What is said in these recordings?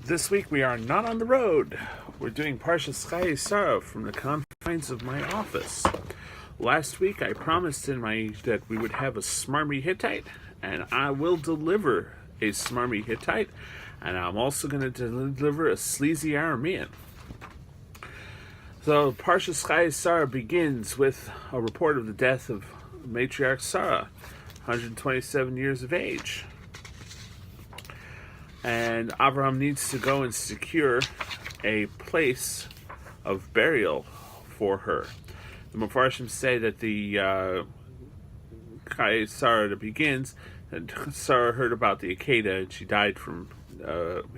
This week we are not on the road. We're doing Parshas Chayei Sara from the confines of my office. Last week I promised that we would have a smarmy Hittite, and I will deliver a smarmy Hittite, and I'm also going to deliver a sleazy Aramean. So Parshas Chayei Sara begins with a report of the death of matriarch Sarah, 127 years of age. And Abraham needs to go and secure a place of burial for her. The Mepharshim say that the Chayei Sara begins, and Sarah heard about the Akedah, and she died from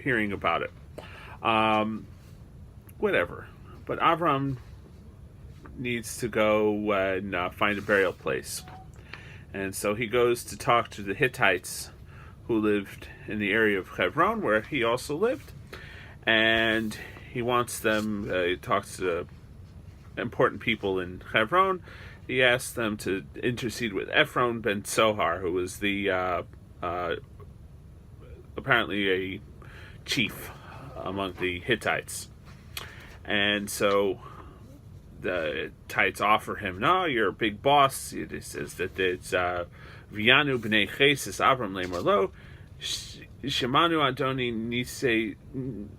hearing about it. Whatever. But Abraham needs to go and find a burial place. And so he goes to talk to the Hittites who lived in the area of Hebron, where he also lived. And he wants them, he talks to important people in Hebron. He asks them to intercede with Ephron ben Sohar, who was the apparently a chief among the Hittites. And so the Hittites offer him, no, you're a big boss. It says that it's V'yanu b'nei chesis Avram le'mar lo Shemanu Adoni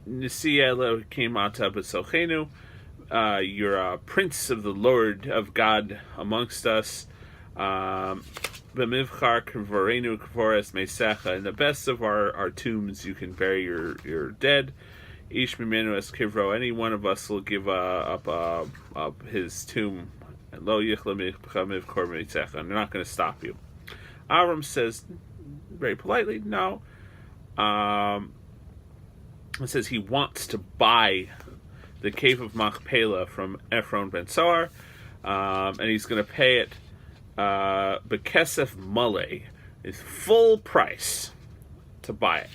Nisi Elohim ata b'sochenu. You're a prince of the Lord of God amongst us. B'mivchar k'vorenu k'vores meisecha. In the best of our tombs, you can bury your dead. Ish mimenu es kivro. Any one of us will give up his tomb. Lo yichla mivchar meisecha. I'm not going to stop you. Avram says very politely, no. It says he wants to buy the cave of Machpelah from Ephron ben Sohar, and he's going to pay it bekesef male, is full price to buy it.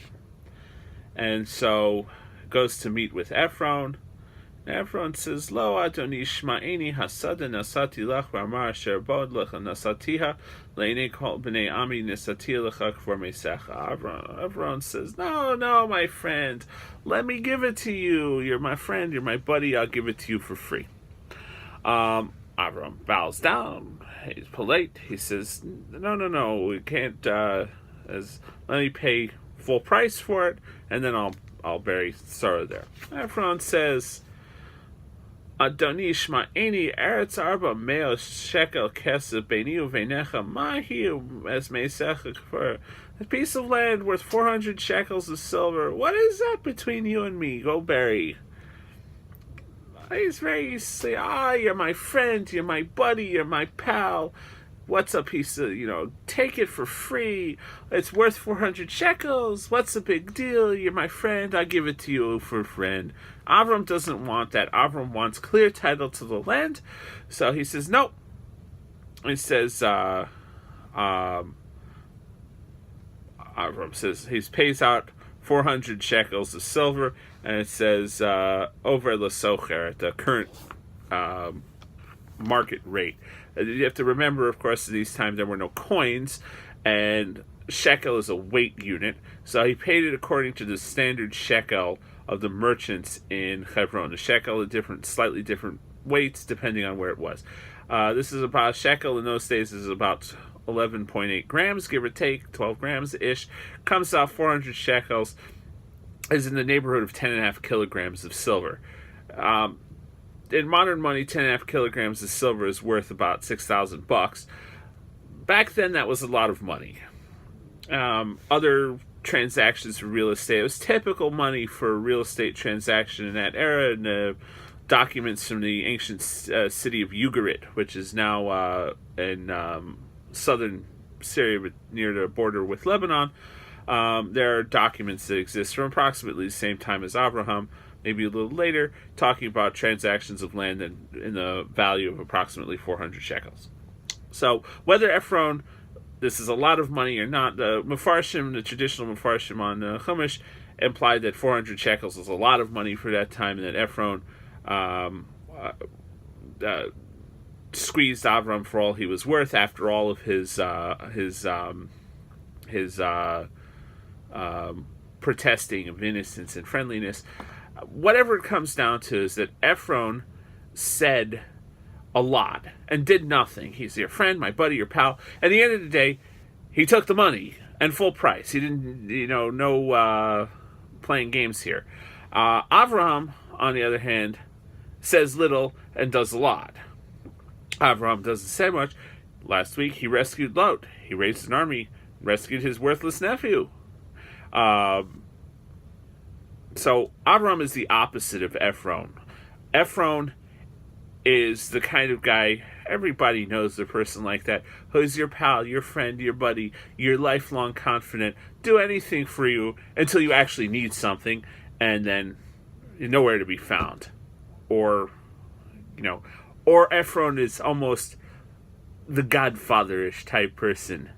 And so goes to meet with Ephron. Ephron says, Lo Adoni shma'eni hasada nasati lach v'amar asher bod lech nasatiha le'nei kol b'nei ami nasati lecha k'for meisecha. Ephron says, no, my friend, let me give it to you. You're my friend, you're my buddy, I'll give it to you for free. Avram bows down. He's polite. He says, no, we can't, let me pay full price for it, and then I'll bury Sarah there. Ephron says, Adoni shma'eni eretz arba meo shekel kesef beini uvenecha mahi es meisecha k'for. A piece of land worth 400 shekels of silver. What is that between you and me? Go bury. He's very say, you're my friend, you're my buddy, you're my pal. What's a piece of, take it for free. It's worth 400 shekels. What's the big deal? You're my friend. I'll give it to you for a friend. Avram doesn't want that. Avram wants clear title to the land. So he says, no. He says, Avram says, he pays out 400 shekels of silver, and it says, over l'socher, at the current market rate. You have to remember, of course, at these times there were no coins, and shekel is a weight unit, so he paid it according to the standard shekel of the merchants in Hebron. The shekel are slightly different weights depending on where it was. This is about shekel in those days is about 11.8 grams, give or take, 12 grams-ish. Comes out 400 shekels, is in the neighborhood of 10.5 kilograms of silver. In modern money, 10.5 kilograms of silver is worth about $6,000. Back then, that was a lot of money. Other transactions for real estate, it was typical money for a real estate transaction in that era. And documents from the ancient city of Ugarit, which is now in southern Syria, near the border with Lebanon. There are documents that exist from approximately the same time as Abraham, maybe a little later, talking about transactions of land in the value of approximately 400 shekels. So whether Ephron, this is a lot of money or not, the Mepharshim, the traditional Mepharshim on Chumash, implied that 400 shekels was a lot of money for that time, and that Ephron squeezed Avram for all he was worth after all of his protesting of innocence and friendliness. Whatever it comes down to is that Ephron said a lot and did nothing. He's your friend, my buddy, your pal. At the end of the day, he took the money and full price. He didn't, no playing games here. Avraham, on the other hand, says little and does a lot. Avraham doesn't say much. Last week, he rescued Lot. He raised an army, rescued his worthless nephew. So Avraham is the opposite of Ephron. Ephron is the kind of guy, everybody knows a person like that, who's your pal, your friend, your buddy, your lifelong confidant, do anything for you until you actually need something, and then you're nowhere to be found. Or Ephron is almost the godfather-ish type person.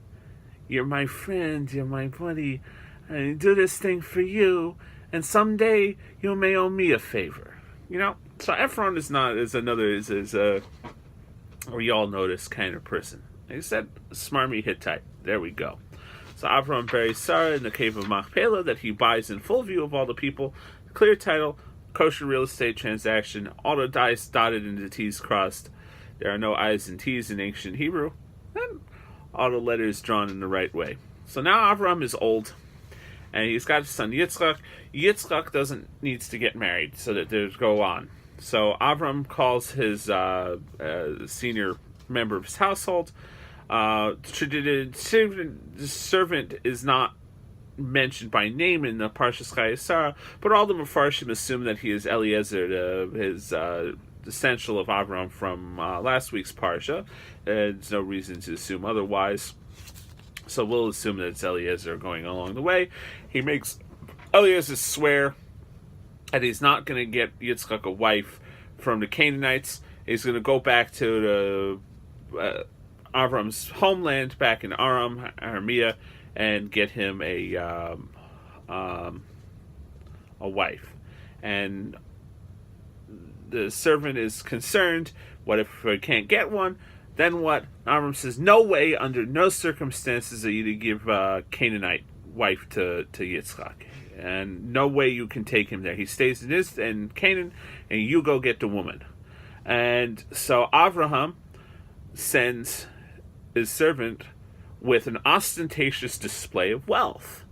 You're my friend, you're my buddy, I do this thing for you, and someday you may owe me a favor. So Ephron is a we all notice kind of person. Like I said, smarmy Hittite. There we go. So Avraham buries Sarah in the cave of Machpelah that he buys in full view of all the people. Clear title, kosher real estate transaction, all the I's dotted and the T's crossed. There are no I's and T's in ancient Hebrew. And all the letters drawn in the right way. So now Avraham is old, and he's got his son Yitzchak. Yitzchak needs to get married so that there's go on. So Avram calls his senior member of his household. The servant is not mentioned by name in the Parshas Chayei Sara, but all the Mefarshim assume that he is Eliezer, his essential of Avram from last week's Parsha. There's no reason to assume otherwise. So we'll assume that it's Eliezer going along the way. He makes Eliezer swear that he's not going to get Yitzchak a wife from the Canaanites. He's going to go back to the Avram's homeland back in Aram, Aramea, and get him a wife. And the servant is concerned. What if I can't get one? Then what? Avram says, no way, under no circumstances, are you to give a Canaanite wife to Yitzchak. And no way you can take him there. He stays in Canaan, and you go get the woman. And so Avraham sends his servant with an ostentatious display of wealth.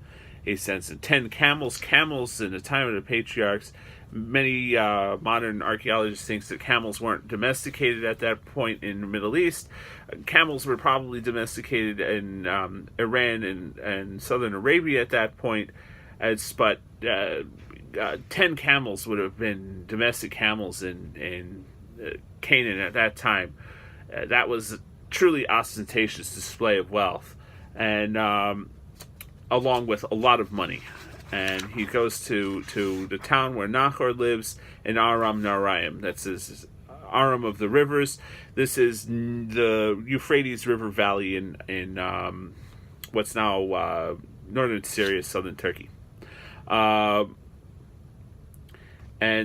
He sends 10 camels. Camels in the time of the patriarchs, many modern archaeologists think that camels weren't domesticated at that point in the Middle East. Camels were probably domesticated in Iran and southern Arabia at that point. But 10 camels would have been domestic camels in Canaan at that time. That was a truly ostentatious display of wealth, and along with a lot of money. And he goes to the town where Nahor lives in Aram Naharaim. That's his Aram of the rivers. This is the Euphrates River Valley in what's now northern Syria, southern Turkey. And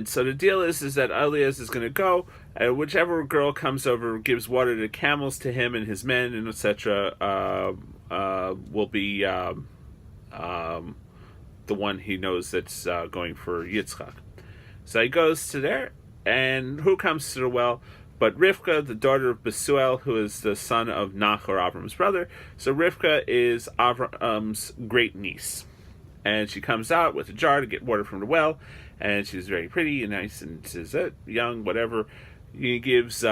so the deal is that Eliezer is going to go. Whichever girl comes over, gives water to camels to him and his men, and etc. Will be the one he knows that's going for Yitzchak. So he goes to there, and who comes to the well but Rivka, the daughter of Besuel, who is the son of Nahor, Avram's brother. So Rivka is Avram's great niece. And she comes out with a jar to get water from the well, and she's very pretty and nice, and says, young, whatever. He gives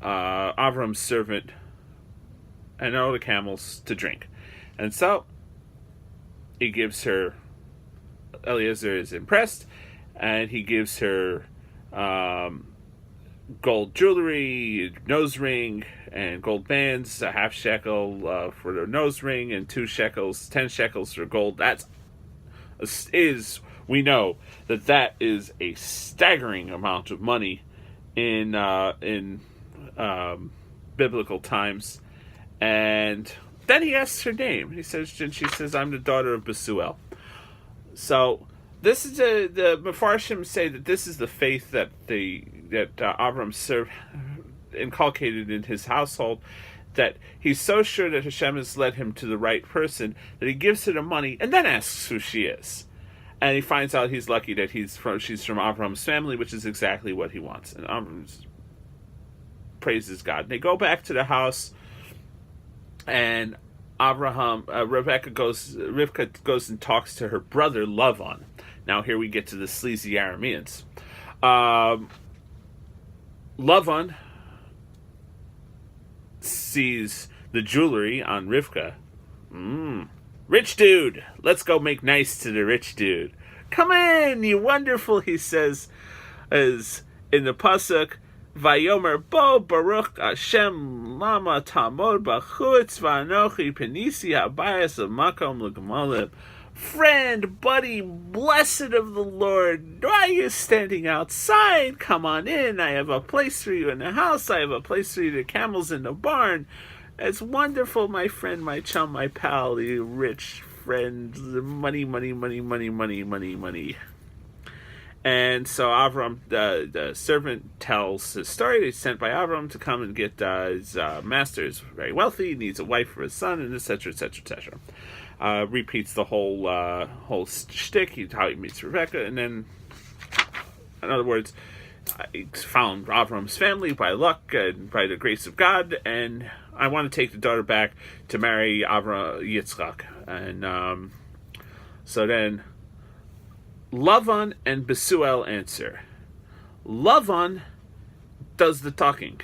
Avram's servant and all the camels to drink. And so he gives her, Eliezer is impressed, and he gives her gold jewelry, nose ring, and gold bands, a half shekel for the nose ring, and 2 shekels, 10 shekels for gold. We know that is a staggering amount of money in biblical times. And then he asks her name. She says, I'm the daughter of Besuel. So this is the Mefarshim say that this is the faith that Avram inculcated in his household, that he's so sure that Hashem has led him to the right person that he gives her the money and then asks who she is. And he finds out he's lucky that she's from Avram's family, which is exactly what he wants. And Avram praises God. And they go back to the house, and Rivka goes and talks to her brother Lavan. Now here we get to the sleazy Arameans. Lavan sees the jewelry on Rivka. Rich dude, let's go make nice to the rich dude. Come in, you wonderful, he says, as in the pasuk, Vayomer bo Baruch Hashem lama tamod b'chutz v'anochi penisi habayas makom l'gmalim. Friend, buddy, blessed of the Lord, why are you standing outside? Come on in, I have a place for you in the house, I have a place for you, the camels in the barn. It's wonderful, my friend, my chum, my pal, you rich friend. Money. And so Avram, the servant, tells his story. He's sent by Avram to come and get his master is very wealthy, needs a wife for his son, and etc., etc., etc. Repeats the whole shtick, how he meets Rebecca, and then, in other words, I found Avram's family by luck and by the grace of God, and I want to take the daughter back to marry Yitzchak. And so then Lavan and Besuel answer. Lavan does the talking.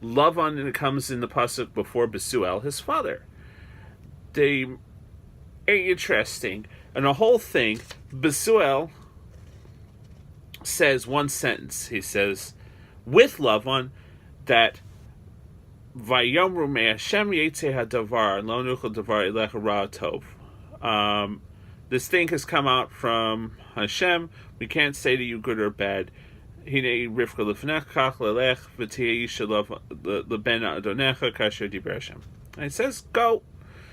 Lavan comes in the pasuk before Besuel, his father. They are interesting. And the whole thing, Besuel says one sentence. He says, with Lavan, that Vayomru me Hashem yetzeh hadavar lo nuchel davar elecha ra tov. This thing has come out from Hashem. We can't say to you good or bad. Hine Rivka lefnech kach lelech v'tiyei shalav leben adonecha kasher diber Hashem. And it says, go,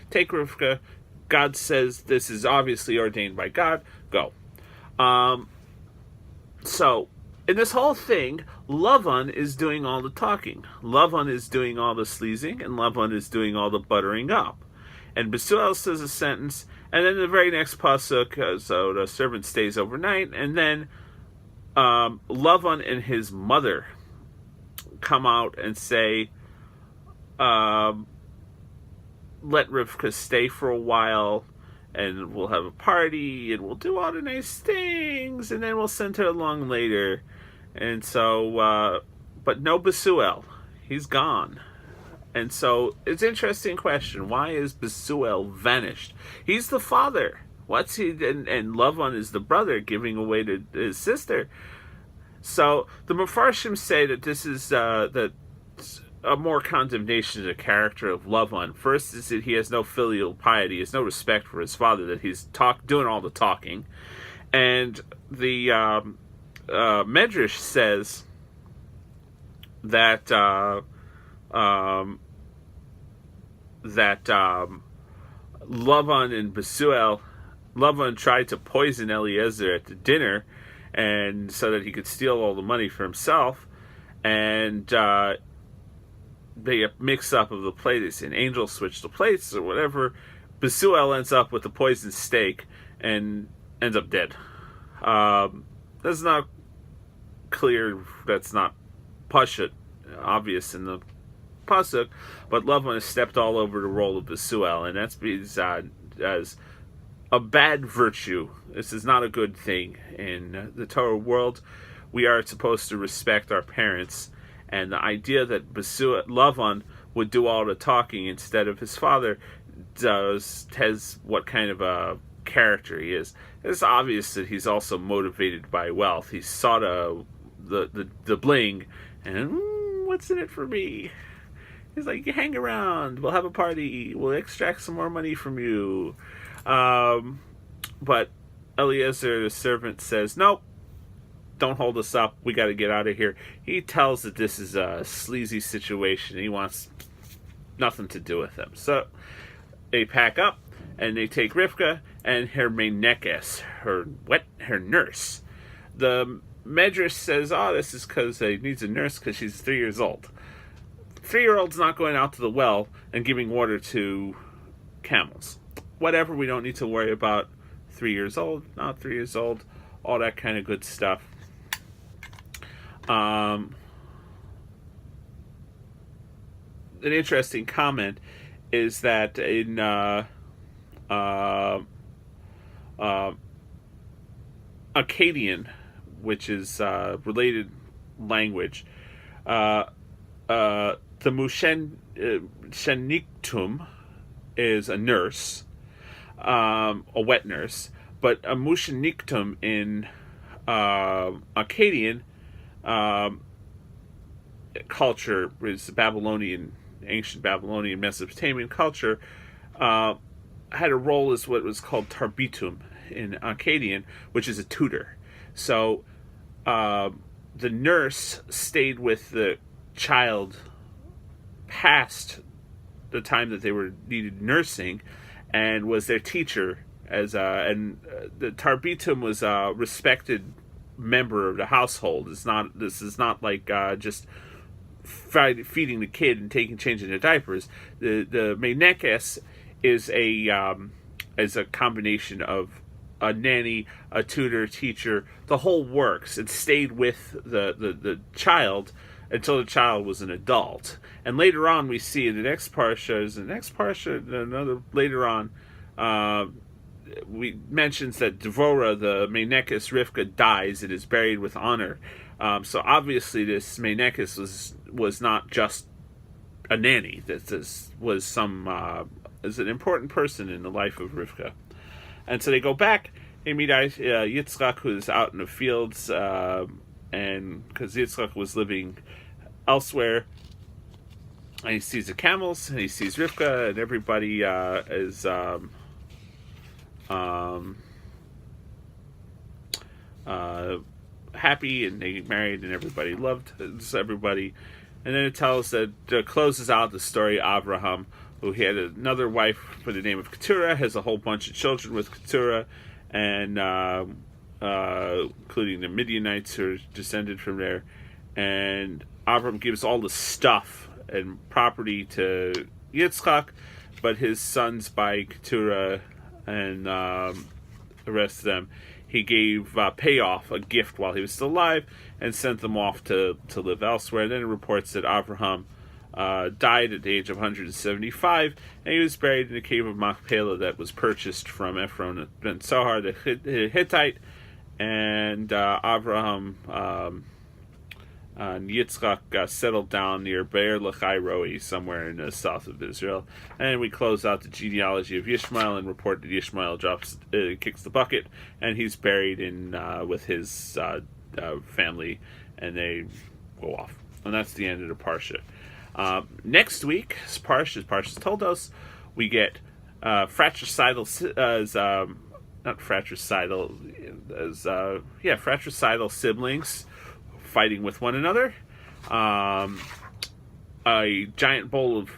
take Rivka. God says this is obviously ordained by God. Go. So, in this whole thing, Lavan is doing all the talking. Lavan is doing all the sleazing, and Lavan is doing all the buttering up. And Besuel says a sentence, and then the very next pasuk, so the servant stays overnight, and then Lavan and his mother come out and say, let Rivka stay for a while, and we'll have a party, and we'll do all the nice things, and then we'll send her along later. And so, but no Besuel. He's gone. And so, it's an interesting question. Why is Besuel vanished? He's the father. What's he, and Lavan is the brother giving away to his sister. So, the Mefarshim say that this is, that a more condemnation of the character of Lavan. First is that he has no filial piety, he has no respect for his father, that he's doing all the talking. And the Medrash says that Lavan and Besuel, Lavan tried to poison Eliezer at the dinner, and so that he could steal all the money for himself, and they mix up of the plate. They say an angel switched the plates or whatever. Besuel ends up with a poisoned steak and ends up dead. That's not clear. That's not pashut, obvious in the pasuk. But Lavan has stepped all over the role of Besuel, and that's as a bad virtue. This is not a good thing in the Torah world. We are supposed to respect our parents. And the idea that Lavan would do all the talking instead of his father has what kind of a character he is. It's obvious that he's also motivated by wealth. He saw the bling, and what's in it for me? He's like, you hang around, we'll have a party, we'll extract some more money from you. But Eliezer, the servant, says, nope. Don't hold us up. We got to get out of here. He tells that this is a sleazy situation. He wants nothing to do with them. So they pack up and they take Rivka and her menekes, her nurse. The Medrash says, this is because he needs a nurse because she's 3 years old. 3-year-old's not going out to the well and giving water to camels. Whatever, we don't need to worry about 3 years old, not 3 years old, all that kind of good stuff. An interesting comment is that in Akkadian, which is related language, the Meshugginer is a nurse, a wet nurse, but a Meshugginer in Akkadian culture, is ancient Babylonian Mesopotamian culture, had a role as what was called tarbitum in Akkadian, which is a tutor. So the nurse stayed with the child past the time that they were needed nursing, and was their teacher. The tarbitum was a respected member of the household. This is not like just feeding the kid and changing their diapers. The meinekes is a combination of a nanny, a tutor, teacher, the whole works. It stayed with the child until the child was an adult. And later on, we see in the next parsha, later on, we mentions that Devorah, the meinekes Rivka, dies and is buried with honor. So obviously, this meinekes was not just a nanny. This was is an important person in the life of Rivka. And so they go back. They meet Yitzchak, who's out in the fields, and because Yitzchak was living elsewhere, and he sees the camels, and he sees Rivka, and everybody is happy, and they get married, and everybody loved everybody. And then it closes out the story of Abraham, who he had another wife by the name of Keturah, has a whole bunch of children with Keturah, and including the Midianites who are descended from there. And Abraham gives all the stuff and property to Yitzchak, but his sons by Keturah and the rest of them, he gave payoff, a gift while he was still alive, and sent them off to live elsewhere. And then it reports that Abraham died at the age of 175, and he was buried in the cave of Machpelah that was purchased from Ephron ben Sohar, the Hittite. And Abraham and Yitzchak settled down near Be'er Lachai Roi, somewhere in the south of Israel. And we close out the genealogy of Yishmael and report that Yishmael kicks the bucket, and he's buried with his family, and they go off. And that's the end of the Parsha. Next week's Parshas told us, we get fratricidal siblings fighting with one another, a giant bowl of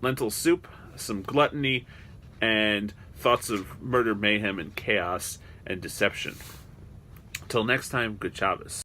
lentil soup, some gluttony, and thoughts of murder, mayhem, and chaos and deception. Till next time, good Shabbos.